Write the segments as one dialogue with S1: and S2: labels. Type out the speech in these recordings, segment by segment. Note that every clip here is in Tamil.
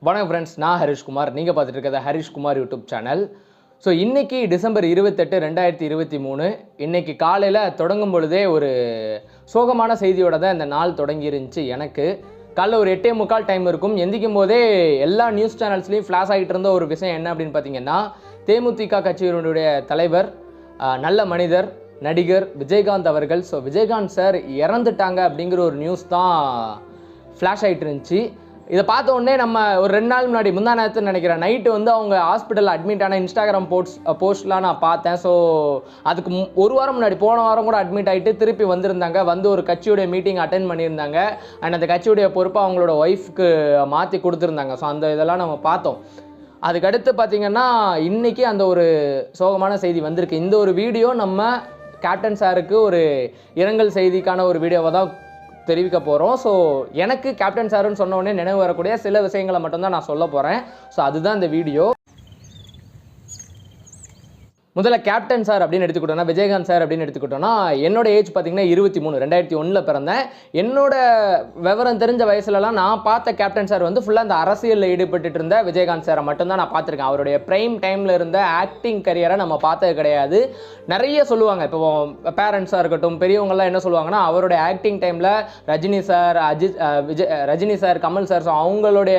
S1: வணக்கம் ஃப்ரெண்ட்ஸ், நான் ஹரிஷ்குமார். நீங்கள் பார்த்துட்டு இருக்கிறது ஹரிஷ்குமார் யூடியூப் சேனல். ஸோ இன்றைக்கி டிசம்பர் 28, 2023 இன்றைக்கி காலையில் தொடங்கும் பொழுதே ஒரு சோகமான செய்தியோட தான் இந்த நாள் தொடங்கி இருந்துச்சு. எனக்கு காலைல ஒரு 8:45 டைம் இருக்கும். எந்திக்கும் போதே எல்லா நியூஸ் சேனல்ஸ்லேயும் ஃப்ளாஷ் ஆகிட்டு இருந்த ஒரு விஷயம் என்ன அப்படின்னு பார்த்தீங்கன்னா, தேமுதிக கட்சியினுடைய தலைவர், நல்ல மனிதர், நடிகர் விஜயகாந்த் அவர்கள். ஸோ விஜயகாந்த் சார் இறந்துட்டாங்க அப்படிங்கிற ஒரு நியூஸ் தான் ஃப்ளாஷ் ஆகிட்டு இருந்துச்சு. இதை பார்த்த உடனே நம்ம ஒரு 2 நாள் முன்னாடி முந்தா நேரத்துன்னு நினைக்கிறேன், நைட்டு வந்து அவங்க ஹாஸ்பிட்டலில் அட்மிட் ஆன இன்ஸ்டாகிராம் போஸ்ட்லாம் நான் பார்த்தேன். ஸோ அதுக்கு ஒரு வாரம் முன்னாடி, போன வாரம் கூட அட்மிட் ஆகிட்டு திருப்பி வந்திருந்தாங்க. வந்து ஒரு கட்சியுடைய மீட்டிங் அட்டென்ட் பண்ணியிருந்தாங்க. அண்ட் அந்த கட்சியுடைய பொறுப்பை அவங்களோட ஒய்ஃப்க்கு மாற்றி கொடுத்துருந்தாங்க. ஸோ அந்த இதெல்லாம் நம்ம பார்த்தோம். அதுக்கடுத்து பார்த்திங்கன்னா இன்றைக்கி அந்த ஒரு சோகமான செய்தி வந்திருக்கு. இந்த ஒரு வீடியோ நம்ம கேப்டன் சாருக்கு ஒரு இரங்கல் செய்திக்கான ஒரு வீடியோவை தான் தெரிவிக்க போகிறோம். ஸோ எனக்கு கேப்டன் சாருன்னு சொன்ன உடனே நினைவு வரக்கூடிய சில விஷயங்களை மட்டும்தான் நான் சொல்ல போகிறேன். ஸோ அதுதான் இந்த வீடியோ. முதல்ல கேப்டன் சார் அப்படின்னு எடுத்துக்கிட்டோன்னா, விஜயகாந்த் சார் அப்படின்னு எடுத்துக்கிட்டோன்னா, என்னோட ஏஜ் பார்த்தீங்கன்னா 23, 2001 பிறந்தேன். என்னோட விவரம் தெரிஞ்ச வயசுலலாம் நான் பார்த்த கேப்டன் சார் வந்து ஃபுல்லாக அந்த அரசியலில் ஈடுபட்டு இருந்த விஜயகாந்த் சாரை மட்டும்தான் நான் பார்த்துருக்கேன். அவருடைய ப்ரைம் டைமில் இருந்த ஆக்டிங் கரியரை நம்ம பார்த்தது கிடையாது. நிறைய சொல்லுவாங்க, இப்போ பேரண்ட்ஸாக இருக்கட்டும், பெரியவங்கள்லாம் என்ன சொல்லுவாங்கன்னா, அவருடைய ஆக்டிங் டைமில் Rajini sir, Rajini sir, Kamal sir, so அவங்களுடைய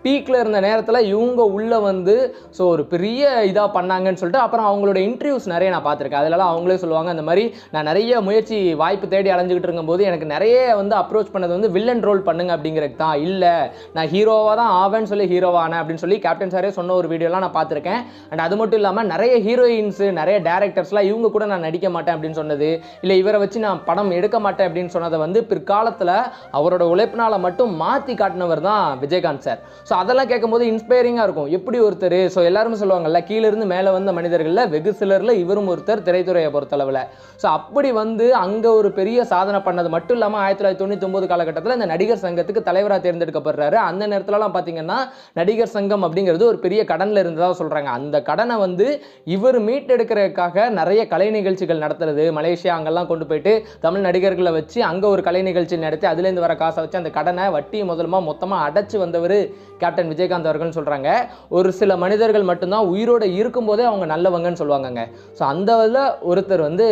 S1: பீக்கில் இருந்த நேரத்தில் இவங்க உள்ளே வந்து ஸோ ஒரு பெரிய இதாக பண்ணாங்கன்னு சொல்லிட்டு அப்புறம் அவங்களுடைய இன்டர்வியூஸ் நிறைய நான் பார்த்துருக்கேன். அதிலலாம் அவங்களே சொல்லுவாங்க, அந்த மாதிரி நான் நிறைய முயற்சி வாய்ப்பு தேடி அலைஞ்சிக்கிட்டு இருக்கும்போது எனக்கு நிறைய வந்து அப்ரோச் பண்ணது வந்து வில்லன் ரோல் பண்ணுங்க அப்படிங்கிறது தான். இல்லை, நான் ஹீரோவாக தான் ஆவேன்னு சொல்லி ஹீரோவானேன் அப்படின்னு சொல்லி கேப்டன் சாரே சொன்ன ஒரு வீடியோலாம் நான் பார்த்துருக்கேன். அண்ட் அது மட்டும் இல்லாமல் நிறைய ஹீரோயின்ஸு, நிறைய டேரக்டர்ஸ்லாம் இவங்க கூட நான் நடிக்க மாட்டேன் அப்படின்னு சொன்னது, இல்லை இவரை வச்சு நான் படம் எடுக்க மாட்டேன் அப்படின்னு சொன்னதை வந்து பிற்காலத்தில் அவரோட உழைப்பினால் மட்டும் மாற்றி காட்டினவர் தான் விஜயகாந்த் சார். ஸோ அதெல்லாம் கேட்கும்போது இன்ஸ்பைரிங்காக இருக்கும். எப்படி ஒருத்தர், ஸோ எல்லாருமே சொல்லுவாங்கல்ல, கீழிருந்து மேலே வந்த மனிதர்களில் வெகு சிலரில் இவரும் ஒருத்தர், திரைத்துறையை பொறுத்தளவில். ஸோ அப்படி வந்து அங்கே ஒரு பெரிய சாதனை பண்ணது மட்டும் இல்லாமல் 1999 காலகட்டத்தில் இந்த நடிகர் சங்கத்துக்கு தலைவராக தேர்ந்தெடுக்கப்படுறாரு. அந்த நேரத்திலலாம் பார்த்தீங்கன்னா நடிகர் சங்கம் அப்படிங்கிறது ஒரு பெரிய கடனில் இருந்ததாக சொல்கிறாங்க. அந்த கடனை வந்து இவர் மீட்டெடுக்கிறதுக்காக நிறைய கலை நிகழ்ச்சிகள் நடத்துறது, மலேசியா அங்கெல்லாம் கொண்டு போயிட்டு தமிழ் நடிகர்களை வச்சு அங்கே ஒரு கலை நிகழ்ச்சி நடத்தி அதுலேருந்து வர காசை வச்சு அந்த கடனை வட்டி முதலமாக மொத்தமாக அடைச்சி வந்தவர் கேப்டன் விஜயகாந்த் அவர்கள்னு சொல்கிறாங்க. ஒரு சில மனிதர்கள் மட்டும்தான் உயிரோடு இருக்கும்போதே அவங்க நல்லவங்கன்னு சொல்லுவாங்க. ஸோ அந்த ஒருத்தர் வந்து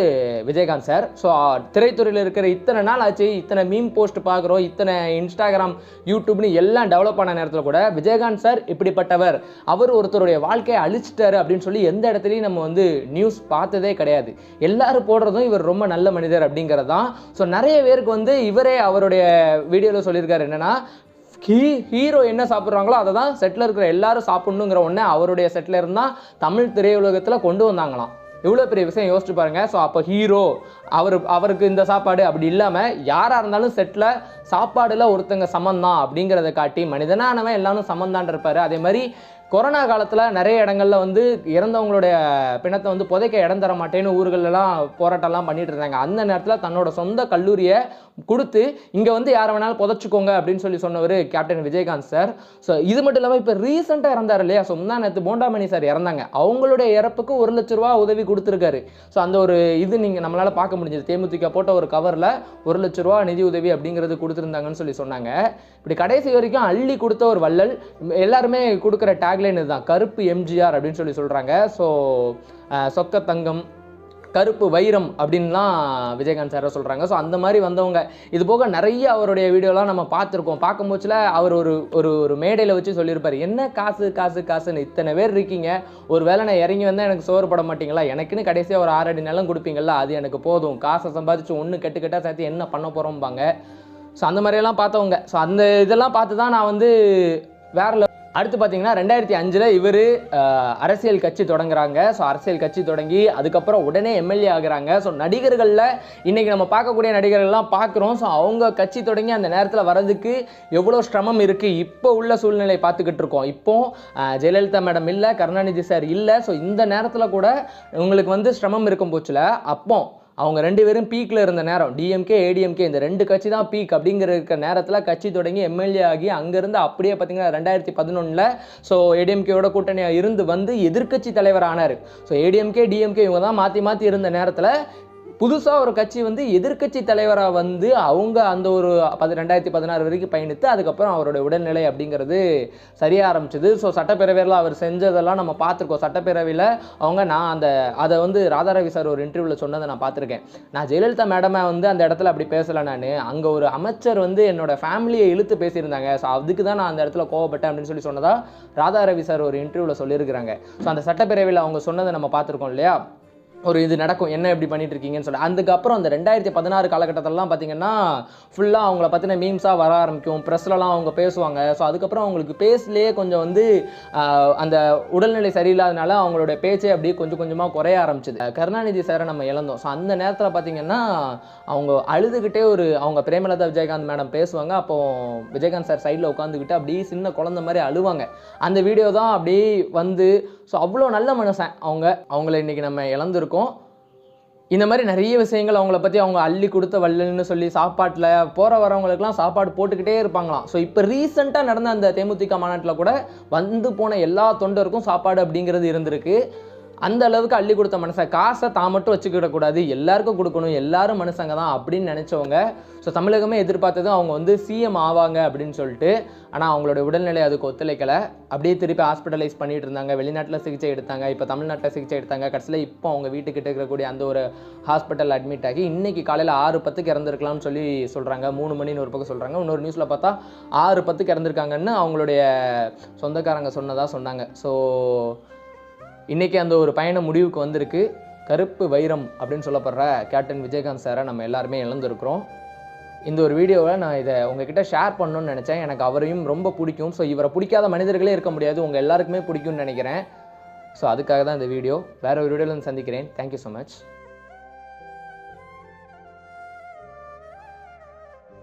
S1: விஜயகாந்த் சார். ஸோ திரைத்துறையில் இருக்கிற இத்தனை நாள் ஆச்சு, இத்தனை மீம் போஸ்ட் பார்க்குறோம், இத்தனை இன்ஸ்டாகிராம், யூடியூப்னு எல்லாம் டெவலப் ஆன நேரத்தில் கூட விஜயகாந்த் சார் இப்படிப்பட்டவர், அவர் ஒருத்தருடைய வாழ்க்கையை அழிச்சிட்டாரு அப்படின்னு சொல்லி எந்த இடத்துலையும் நம்ம வந்து நியூஸ் பார்த்ததே கிடையாது. எல்லாரும் போடுறதும் இவர் ரொம்ப நல்ல மனிதர் அப்படிங்கிறது தான். ஸோ நிறைய பேருக்கு வந்து இவரே அவருடைய வீடியோவில் சொல்லியிருக்காரு என்னென்னா, ஹீரோ என்ன சாப்பிட்றாங்களோ அதை தான் செட்டில் இருக்கிற எல்லாரும் சாப்பிட்ணுங்கிற ஒன்று அவருடைய செட்டில் இருந்தால் தமிழ் திரையுலகத்தில் கொண்டு வந்தாங்களாம். இவ்வளோ பெரிய விஷயம் யோசிச்சு பாருங்கள். ஸோ அப்போ ஹீரோ அவருக்கு இந்த சாப்பாடு அப்படி இல்லாமல் யாராக இருந்தாலும் செட்டில் சாப்பாடில் ஒருத்தங்க சமந்தான் அப்படிங்கிறத காட்டி மனிதனானவன் எல்லாரும் சமந்தான் இருப்பார். அதே மாதிரி கொரோனா காலத்தில் நிறைய இடங்களில் வந்து இறந்தவங்களுடைய பிணத்தை வந்து புதைக்க இடம் தர மாட்டேன்னு ஊர்களெல்லாம் போராட்டம்லாம் பண்ணிட்டு இருந்தாங்க. அந்த நேரத்தில் தன்னோட சொந்த கல்லூரியை கொடுத்து இங்கே வந்து யாரை வேணாலும் புதைச்சிக்கோங்க அப்படின்னு சொல்லி சொன்னவர் கேப்டன் விஜயகாந்த் சார். ஸோ இது மட்டும் இல்லாமல் இப்போ ரீசெண்டாக இறந்தார் இல்லையா, ஸோ முந்தா நேற்று போண்டாமணி சார் இறந்தாங்க. அவங்களுடைய இறப்புக்கு 1 லட்ச ரூபா உதவி கொடுத்துருக்காரு. ஸோ அந்த ஒரு இது நீங்கள் நம்மளால் பார்க்க முடிஞ்சது. தேமுதிக போட்ட ஒரு கவரில் 1 லட்ச ரூபா நிதி உதவி அப்படிங்கிறது கொடுத்துருந்தாங்கன்னு சொல்லி சொன்னாங்க. இப்படி கடைசி வரைக்கும் அள்ளி கொடுத்த ஒரு வள்ளல். எல்லாருமே கொடுக்குற டேக்லைன் இதுதான், கருப்பு எம்ஜிஆர் அப்படின்னு சொல்லி சொல்கிறாங்க. ஸோ சொக்க தங்கம், கருப்பு வைரம் அப்படின்லாம் விஜயகாந்த் சாரை சொல்கிறாங்க. ஸோ அந்த மாதிரி வந்தவங்க. இது போக நிறைய அவருடைய வீடியோலாம் நம்ம பார்த்துருக்கோம். பார்க்கும்போதுல அவர் ஒரு மேடையில் வச்சு சொல்லியிருப்பார், என்ன காசு காசு காசுன்னு இத்தனை பேர் இருக்கீங்க, ஒரு வேளை நான் இறங்கி வந்தால் எனக்கு சோறு போட மாட்டீங்களா, எனக்குன்னு கடைசியாக ஒரு 6 அடி நிலம் கொடுப்பீங்களா, அது எனக்கு போதும், காசை சம்பாதிச்சு ஒன்று கெட்டுக்கட்டாக சேர்த்து என்ன பண்ண போகிறோம்பாங்க. ஸோ அந்த மாதிரியெல்லாம் பார்த்தவங்க. ஸோ அந்த இதெல்லாம் பார்த்து தான் நான் வந்து வேற. அடுத்து பார்த்தீங்கன்னா 2005 இவர் அரசியல் கட்சி தொடங்குறாங்க. ஸோ அரசியல் கட்சி தொடங்கி அதுக்கப்புறம் உடனே எம்எல்ஏ ஆகுறாங்க. ஸோ நடிகர்களில் இன்றைக்கி நம்ம பார்க்கக்கூடிய நடிகர்கள்லாம் பார்க்குறோம். ஸோ அவங்க கட்சி தொடங்கி அந்த நேரத்தில் வர்றதுக்கு எவ்வளோ சிரமம் இருக்குது, இப்போ உள்ள சூழ்நிலை பார்த்துக்கிட்டு இருக்கோம். இப்போது ஜெயலலிதா மேடம் இல்லை, கருணாநிதி சார் இல்லை. ஸோ இந்த நேரத்தில் கூட உங்களுக்கு வந்து சிரமம் இருக்கும் போச்சுல, அப்போ அவங்க 2 பேரும் பீக்கில் இருந்த நேரம், டிஎம்கே ஏடிஎம்கே இந்த 2 கட்சி தான் பீக் அப்படிங்கிற நேரத்தில் கட்சி தொடங்கி எம்எல்ஏ ஆகி அங்கேருந்து அப்படியே பார்த்தீங்கன்னா 2011 ஸோ ஏடிஎம்கேயோட கூட்டணியாக இருந்து வந்து எதிர்கட்சி தலைவர் ஆனார். ஸோ ஏடிஎம்கே டிஎம்கே இவங்க தான் மாற்றி மாற்றி இருந்த நேரத்தில் புதுசாக ஒரு கட்சி வந்து எதிர்க்கட்சி தலைவராக வந்து அவங்க அந்த ஒரு 2016 வரைக்கும் பயணித்து அதுக்கப்புறம் அவருடைய உடல்நிலை அப்படிங்கிறது சரியாக ஆரம்பிச்சது. ஸோ சட்டப்பேரவையில் அவர் செஞ்சதெல்லாம் நம்ம பார்த்துருக்கோம். சட்டப்பேரவையில் நான் அதை வந்து ராதாரவி சார் ஒரு இன்டர்வியூவில் சொன்னதை நான் பார்த்துருக்கேன். நான் ஜெயலலிதா மேடமை வந்து அந்த இடத்துல அப்படி பேசலை. நான் அங்கே ஒரு அமைச்சர் வந்து என்னோட ஃபேமிலியை இழுத்து பேசியிருந்தாங்க. ஸோ அதுக்கு தான் நான் அந்த இடத்துல கோவப்பட்டேன் அப்படின்னு சொல்லி சொன்னதா ராதாரவி சார் ஒரு இன்டர்வியூவில் சொல்லியிருக்கிறாங்க. ஸோ அந்த சட்டப்பேரவையில் அவங்க சொன்னதை நம்ம பார்த்துருக்கோம் இல்லையா, ஒரு இது நடக்கும், என்ன இப்படி பண்ணிட்டு இருக்கீங்கன்னு சொல்லி. அதுக்கப்புறம் அந்த 2016 காலகட்டத்திலலாம் பார்த்தீங்கன்னா ஃபுல்லாக அவங்கள பற்றின மீம்ஸாக வர ஆரம்பிக்கும், ப்ரெஸ்லலாம் அவங்க பேசுவாங்க. ஸோ அதுக்கப்புறம் அவங்களுக்கு பேசலையே கொஞ்சம் வந்து அந்த உடல்நிலை சரியில்லாதனால அவங்களுடைய பேச்சே அப்படியே கொஞ்சம் கொஞ்சமாக குறைய ஆரம்பிச்சுது. கருணாநிதி சாரை நம்ம இழந்தோம். ஸோ அந்த நேரத்தில் பார்த்தீங்கன்னா அவங்க அழுதுகிட்டே அவங்க பிரேமலதா விஜயகாந்த் மேடம் பேசுவாங்க. அப்போ விஜயகாந்த் சார் சைடில் உட்காந்துக்கிட்டு அப்படியே சின்ன குழந்தை மாதிரி அழுவாங்க. அந்த வீடியோ தான் அப்படியே வந்து, ஸோ அவ்வளோ நல்ல மனுஷன் அவங்கள இன்றைக்கி நம்ம இழந்திருக்கோம். இந்த மாதிரி நிறைய விஷயங்கள் அவங்கள பற்றி அவங்க அள்ளி கொடுத்த வள்ளல்னு சொல்லி சாப்பாட்டில் போகிற வரவங்களுக்குலாம் சாப்பாடு போட்டுக்கிட்டே இருப்பாங்களாம். ஸோ இப்போ ரீசெண்டாக நடந்த அந்த தேமுதிக மாநாட்டில் கூட வந்து போன எல்லா தொண்டருக்கும் சாப்பாடு அப்படிங்கிறது இருந்திருக்கு. அந்த அளவுக்கு அள்ளி கொடுத்த மனுஷன். காசை தான் மட்டும் வச்சுக்கிடக்கூடாது, எல்லாருக்கும் கொடுக்கணும், எல்லாரும் மனுஷங்க தான் அப்படின்னு நினச்சவங்க. ஸோ தமிழகமே எதிர்பார்த்தது அவங்க வந்து சிஎம் ஆவாங்க அப்படின்னு சொல்லிட்டு. ஆனால் அவங்களுடைய உடல்நிலை அதுக்கு ஒத்துழைக்கலை. அப்படியே திருப்பி ஹாஸ்பிட்டலைஸ் பண்ணிட்டு இருந்தாங்க, வெளிநாட்டில் சிகிச்சை எடுத்தாங்க, இப்போ தமிழ்நாட்டில் சிகிச்சை எடுத்தாங்க. கடைசியில் இப்போ அவங்க வீட்டுக்கிட்ட இருக்கக்கூடிய அந்த ஒரு ஹாஸ்பிட்டல் அட்மிட் ஆகி இன்றைக்கி காலையில் 6:10 இறந்துருக்கலாம்னு சொல்லி சொல்கிறாங்க. 3 மணின்னு ஒரு பக்கம் சொல்கிறாங்க. இன்னொரு நியூஸில் பார்த்தா 6:10 இறந்துருக்காங்கன்னு அவங்களுடைய சொந்தக்காரங்க சொன்னாங்க. ஸோ இன்றைக்கி அந்த ஒரு பயணம் முடிவுக்கு வந்திருக்கு. கருப்பு வைரம் அப்படின்னு சொல்லப்படுற கேப்டன் விஜயகாந்த் சாரை நம்ம எல்லாருமே இழந்திருக்கிறோம். இந்த ஒரு வீடியோவை நான் இதை உங்ககிட்ட ஷேர் பண்ணணும்னு நினச்சேன். எனக்கு அவரையும் ரொம்ப பிடிக்கும். ஸோ இவரை பிடிக்காத மனிதர்களே இருக்க முடியாது, உங்கள் எல்லாருக்குமே பிடிக்கும்னு நினைக்கிறேன். ஸோ அதுக்காக தான் இந்த வீடியோ. வேறு ஒரு வீடியோவில் சந்திக்கிறேன். Thank you so much.